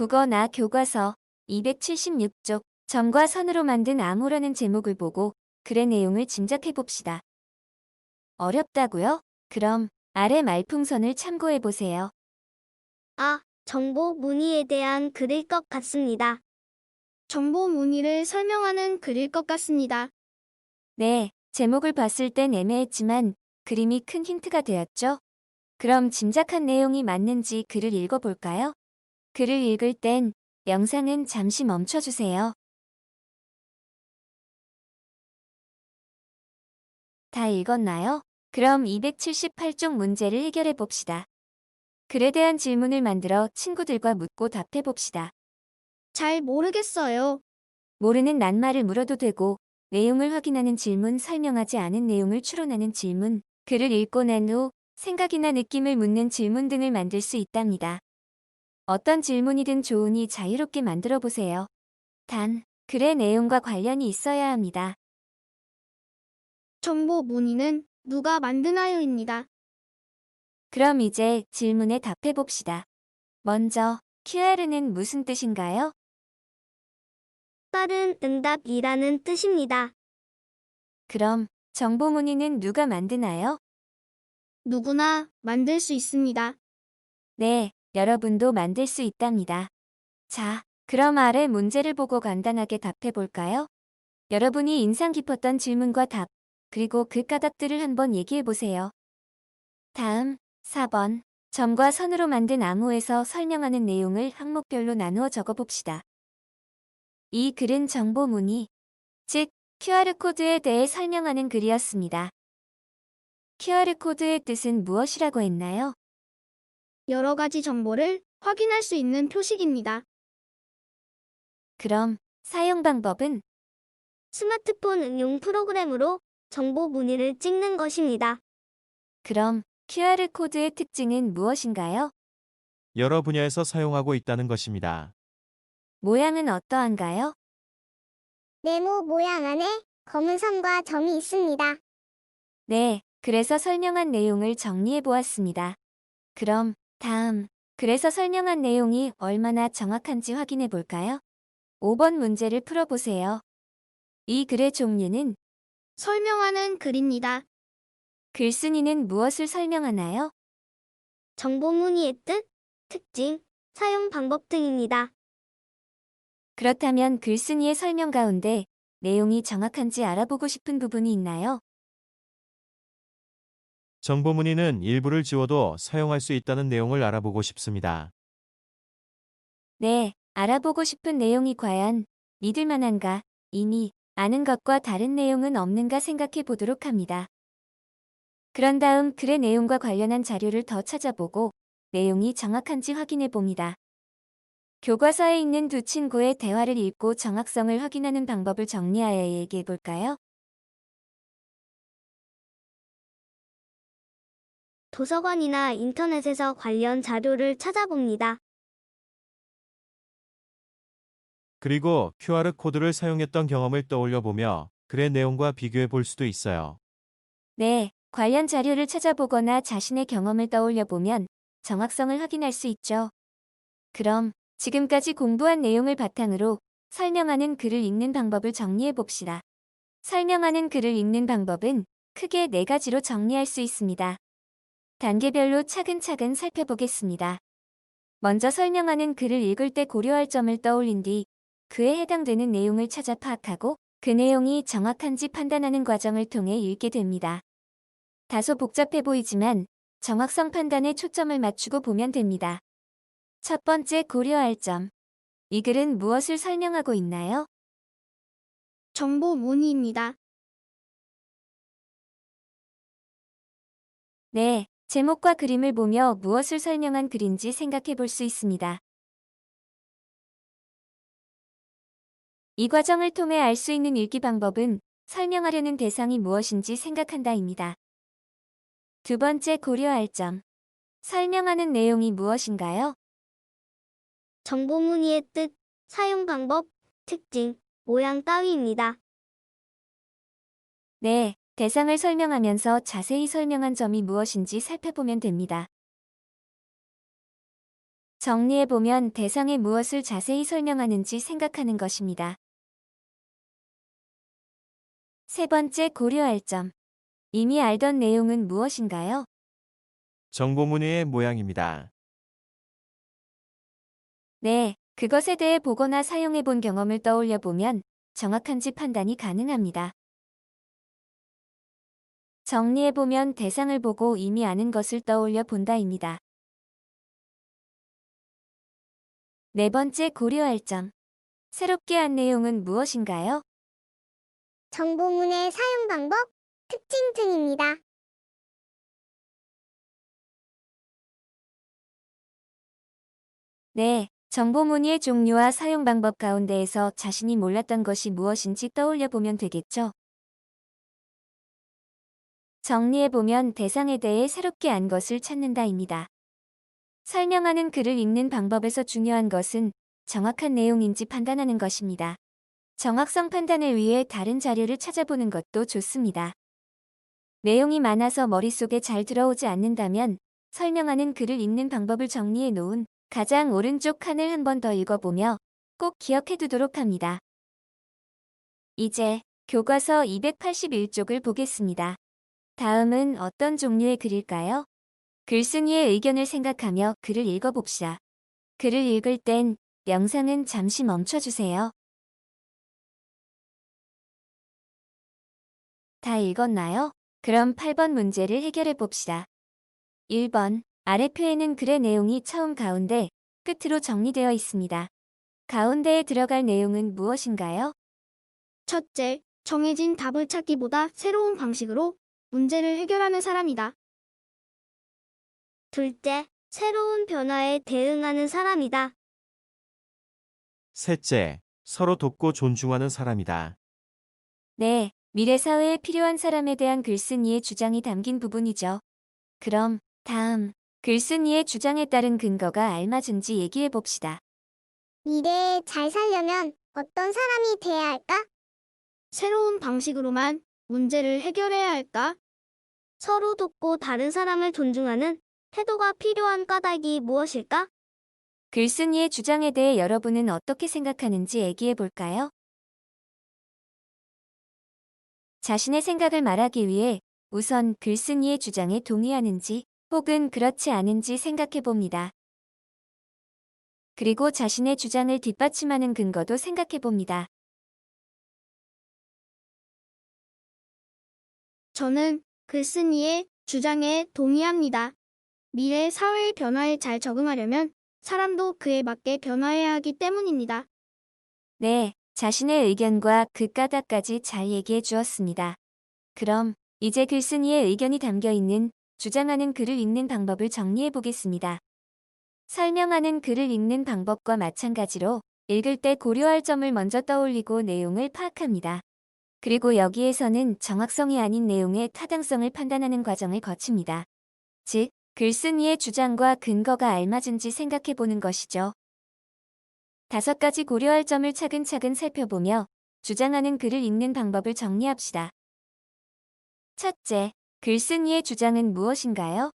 국어나 교과서 276쪽 점과 선으로 만든 암호라는 제목을 보고 글의 내용을 짐작해 봅시다. 어렵다고요? 그럼 아래 말풍선을 참고해 보세요. 아, 정보 문의에 대한 글일 것 같습니다. 정보 문의를 설명하는 글일 것 같습니다. 네, 제목을 봤을 땐 애매했지만 그림이 큰 힌트가 되었죠? 그럼 짐작한 내용이 맞는지 글을 읽어볼까요? 글을 읽을 땐 영상은 잠시 멈춰주세요. 다 읽었나요? 그럼 278쪽 문제를 해결해 봅시다. 글에 대한 질문을 만들어 친구들과 묻고 답해 봅시다. 잘 모르겠어요. 모르는 낱말을 물어도 되고, 내용을 확인하는 질문, 설명하지 않은 내용을 추론하는 질문, 글을 읽고 난 후 생각이나 느낌을 묻는 질문 등을 만들 수 있답니다. 어떤 질문이든 좋으니 자유롭게 만들어 보세요. 단, 글의 내용과 관련이 있어야 합니다. 정보 문의는 누가 만드나요입니다. 그럼 이제 질문에 답해 봅시다. 먼저, QR는 무슨 뜻인가요? 빠른 응답이라는 뜻입니다. 그럼, 정보 문의는 누가 만드나요? 누구나 만들 수 있습니다. 네, 여러분도 만들 수 있답니다. 자, 그럼 아래 문제를 보고 간단하게 답해 볼까요? 여러분이 인상 깊었던 질문과 답, 그리고 그 까닭들을 한번 얘기해 보세요. 다음, 4번. 점과 선으로 만든 암호에서 설명하는 내용을 항목별로 나누어 적어 봅시다. 이 글은 정보 문의, 즉, QR코드에 대해 설명하는 글이었습니다. QR코드의 뜻은 무엇이라고 했나요? 여러 가지 정보를 확인할 수 있는 표식입니다. 그럼, 사용 방법은? 스마트폰 응용 프로그램으로 정보 문의를 찍는 것입니다. 그럼, QR코드의 특징은 무엇인가요? 여러 분야에서 사용하고 있다는 것입니다. 모양은 어떠한가요? 네모 모양 안에 검은 선과 점이 있습니다. 네, 그래서 설명한 내용을 정리해 보았습니다. 그럼, 다음, 그래서 설명한 내용이 얼마나 정확한지 확인해 볼까요? 5번 문제를 풀어보세요. 이 글의 종류는? 설명하는 글입니다. 글쓴이는 무엇을 설명하나요? 정보 문의의 뜻, 특징, 사용 방법 등입니다. 그렇다면 글쓴이의 설명 가운데 내용이 정확한지 알아보고 싶은 부분이 있나요? 정보 문의는 일부를 지워도 사용할 수 있다는 내용을 알아보고 싶습니다. 네, 알아보고 싶은 내용이 과연 믿을 만한가, 이미 아는 것과 다른 내용은 없는가 생각해 보도록 합니다. 그런 다음 글의 내용과 관련한 자료를 더 찾아보고 내용이 정확한지 확인해 봅니다. 교과서에 있는 두 친구의 대화를 읽고 정확성을 확인하는 방법을 정리하여 얘기해 볼까요? 도서관이나 인터넷에서 관련 자료를 찾아봅니다. 그리고 QR코드를 사용했던 경험을 떠올려 보며 글의 내용과 비교해 볼 수도 있어요. 네, 관련 자료를 찾아보거나 자신의 경험을 떠올려 보면 정확성을 확인할 수 있죠. 그럼 지금까지 공부한 내용을 바탕으로 설명하는 글을 읽는 방법을 정리해 봅시다. 설명하는 글을 읽는 방법은 크게 4가지로 정리할 수 있습니다. 단계별로 차근차근 살펴보겠습니다. 먼저 설명하는 글을 읽을 때 고려할 점을 떠올린 뒤 그에 해당되는 내용을 찾아 파악하고 그 내용이 정확한지 판단하는 과정을 통해 읽게 됩니다. 다소 복잡해 보이지만 정확성 판단에 초점을 맞추고 보면 됩니다. 첫 번째 고려할 점. 이 글은 무엇을 설명하고 있나요? 정보 문의입니다. 네, 제목과 그림을 보며 무엇을 설명한 글인지 생각해 볼 수 있습니다. 이 과정을 통해 알 수 있는 읽기 방법은 설명하려는 대상이 무엇인지 생각한다입니다. 두 번째 고려할 점. 설명하는 내용이 무엇인가요? 정보 문의의 뜻, 사용 방법, 특징, 모양 따위입니다. 네, 대상을 설명하면서 자세히 설명한 점이 무엇인지 살펴보면 됩니다. 정리해보면 대상에 무엇을 자세히 설명하는지 생각하는 것입니다. 세 번째 고려할 점. 이미 알던 내용은 무엇인가요? 정보문의의 모양입니다. 네, 그것에 대해 보거나 사용해 본 경험을 떠올려 보면 정확한지 판단이 가능합니다. 정리해 보면 대상을 보고 이미 아는 것을 떠올려 본다입니다. 네 번째 고려할 점. 새롭게 한 내용은 무엇인가요? 정보문의 사용 방법, 특징 등입니다. 네, 정보 문의의 종류와 사용 방법 가운데에서 자신이 몰랐던 것이 무엇인지 떠올려 보면 되겠죠. 정리해 보면 대상에 대해 새롭게 안 것을 찾는다입니다. 설명하는 글을 읽는 방법에서 중요한 것은 정확한 내용인지 판단하는 것입니다. 정확성 판단을 위해 다른 자료를 찾아보는 것도 좋습니다. 내용이 많아서 머릿속에 잘 들어오지 않는다면 설명하는 글을 읽는 방법을 정리해 놓은 가장 오른쪽 칸을 한 번 더 읽어보며 꼭 기억해 두도록 합니다. 이제 교과서 281쪽을 보겠습니다. 다음은 어떤 종류의 글일까요? 글쓴이의 의견을 생각하며 글을 읽어봅시다. 글을 읽을 땐 영상은 잠시 멈춰주세요. 다 읽었나요? 그럼 8번 문제를 해결해 봅시다. 1번. 아래 표에는 글의 내용이 처음 가운데 끝으로 정리되어 있습니다. 가운데에 들어갈 내용은 무엇인가요? 첫째, 정해진 답을 찾기보다 새로운 방식으로 문제를 해결하는 사람이다. 둘째, 새로운 변화에 대응하는 사람이다. 셋째, 서로 돕고 존중하는 사람이다. 네, 미래 사회에 필요한 사람에 대한 글쓴이의 주장이 담긴 부분이죠. 그럼 다음, 글쓴이의 주장에 따른 근거가 알맞은지 얘기해 봅시다. 미래에 잘 살려면 어떤 사람이 돼야 할까? 새로운 방식으로만 문제를 해결해야 할까? 서로 돕고 다른 사람을 존중하는 태도가 필요한 까닭이 무엇일까? 글쓴이의 주장에 대해 여러분은 어떻게 생각하는지 얘기해 볼까요? 자신의 생각을 말하기 위해 우선 글쓴이의 주장에 동의하는지 혹은 그렇지 않은지 생각해 봅니다. 그리고 자신의 주장을 뒷받침하는 근거도 생각해 봅니다. 저는 글쓴이의 주장에 동의합니다. 미래 사회의 변화에 잘 적응하려면 사람도 그에 맞게 변화해야 하기 때문입니다. 네, 자신의 의견과 그 까닭까지 잘 얘기해 주었습니다. 그럼 이제 글쓴이의 의견이 담겨 있는 주장하는 글을 읽는 방법을 정리해 보겠습니다. 설명하는 글을 읽는 방법과 마찬가지로 읽을 때 고려할 점을 먼저 떠올리고 내용을 파악합니다. 그리고 여기에서는 정확성이 아닌 내용의 타당성을 판단하는 과정을 거칩니다. 즉, 글쓴이의 주장과 근거가 알맞은지 생각해 보는 것이죠. 5가지 고려할 점을 차근차근 살펴보며 주장하는 글을 읽는 방법을 정리합시다. 첫째, 글쓴이의 주장은 무엇인가요?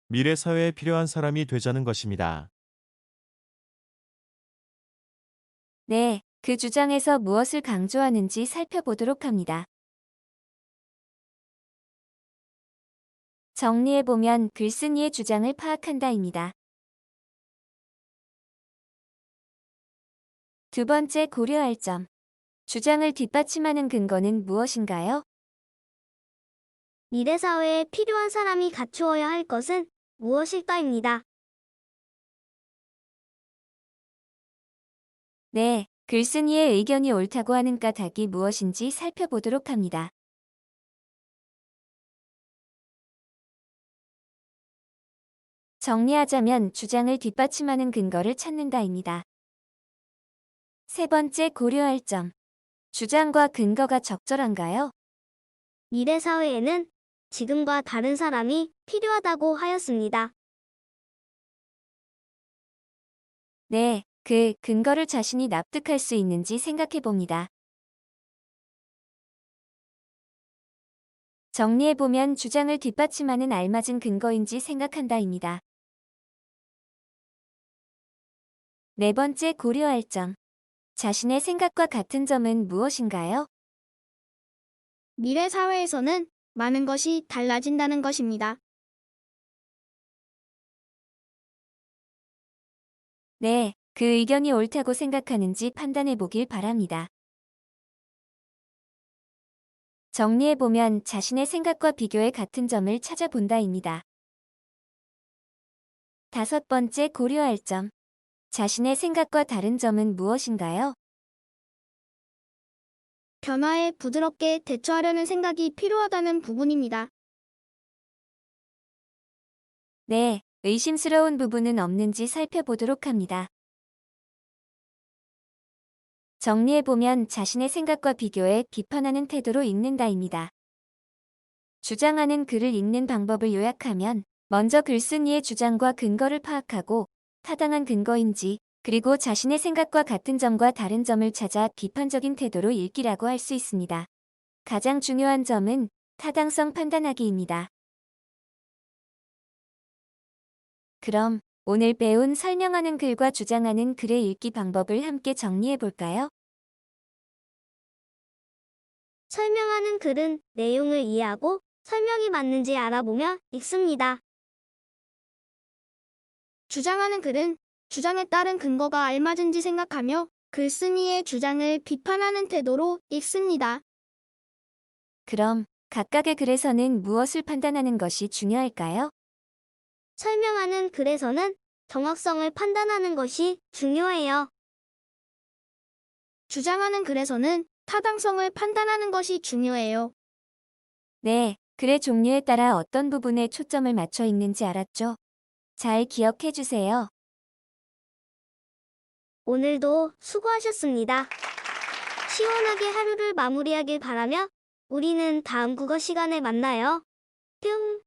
미래 사회에 필요한 사람이 되자는 것입니다. 네, 그 주장에서 무엇을 강조하는지 살펴보도록 합니다. 정리해보면 글쓴이의 주장을 파악한다입니다. 두 번째 고려할 점. 주장을 뒷받침하는 근거는 무엇인가요? 미래 사회에 필요한 사람이 갖추어야 할 것은 무엇일까입니다. 네, 글쓴이의 의견이 옳다고 하는 까닭이 무엇인지 살펴보도록 합니다. 정리하자면 주장을 뒷받침하는 근거를 찾는다입니다. 세 번째 고려할 점. 주장과 근거가 적절한가요? 미래 사회에는 지금과 다른 사람이 필요하다고 하였습니다. 네, 그 근거를 자신이 납득할 수 있는지 생각해 봅니다. 정리해보면 주장을 뒷받침하는 알맞은 근거인지 생각한다입니다. 네 번째 고려할 점. 자신의 생각과 같은 점은 무엇인가요? 미래 사회에서는 많은 것이 달라진다는 것입니다. 네, 그 의견이 옳다고 생각하는지 판단해 보길 바랍니다. 정리해보면 자신의 생각과 비교해 같은 점을 찾아본다입니다. 다섯 번째 고려할 점. 자신의 생각과 다른 점은 무엇인가요? 변화에 부드럽게 대처하려는 생각이 필요하다는 부분입니다. 네, 의심스러운 부분은 없는지 살펴보도록 합니다. 정리해보면 자신의 생각과 비교해 비판하는 태도로 읽는다입니다. 주장하는 글을 읽는 방법을 요약하면 먼저 글쓴이의 주장과 근거를 파악하고 타당한 근거인지 그리고 자신의 생각과 같은 점과 다른 점을 찾아 비판적인 태도로 읽기라고 할 수 있습니다. 가장 중요한 점은 타당성 판단하기입니다. 그럼 오늘 배운 설명하는 글과 주장하는 글의 읽기 방법을 함께 정리해 볼까요? 설명하는 글은 내용을 이해하고 설명이 맞는지 알아보며 읽습니다. 주장하는 글은 주장에 따른 근거가 알맞은지 생각하며 글쓴이의 주장을 비판하는 태도로 읽습니다. 그럼 각각의 글에서는 무엇을 판단하는 것이 중요할까요? 설명하는 글에서는 정확성을 판단하는 것이 중요해요. 주장하는 글에서는 타당성을 판단하는 것이 중요해요. 네, 글의 종류에 따라 어떤 부분에 초점을 맞춰 읽는지 알았죠? 잘 기억해 주세요. 오늘도 수고하셨습니다. 시원하게 하루를 마무리하길 바라며 우리는 다음 국어 시간에 만나요. 뿅!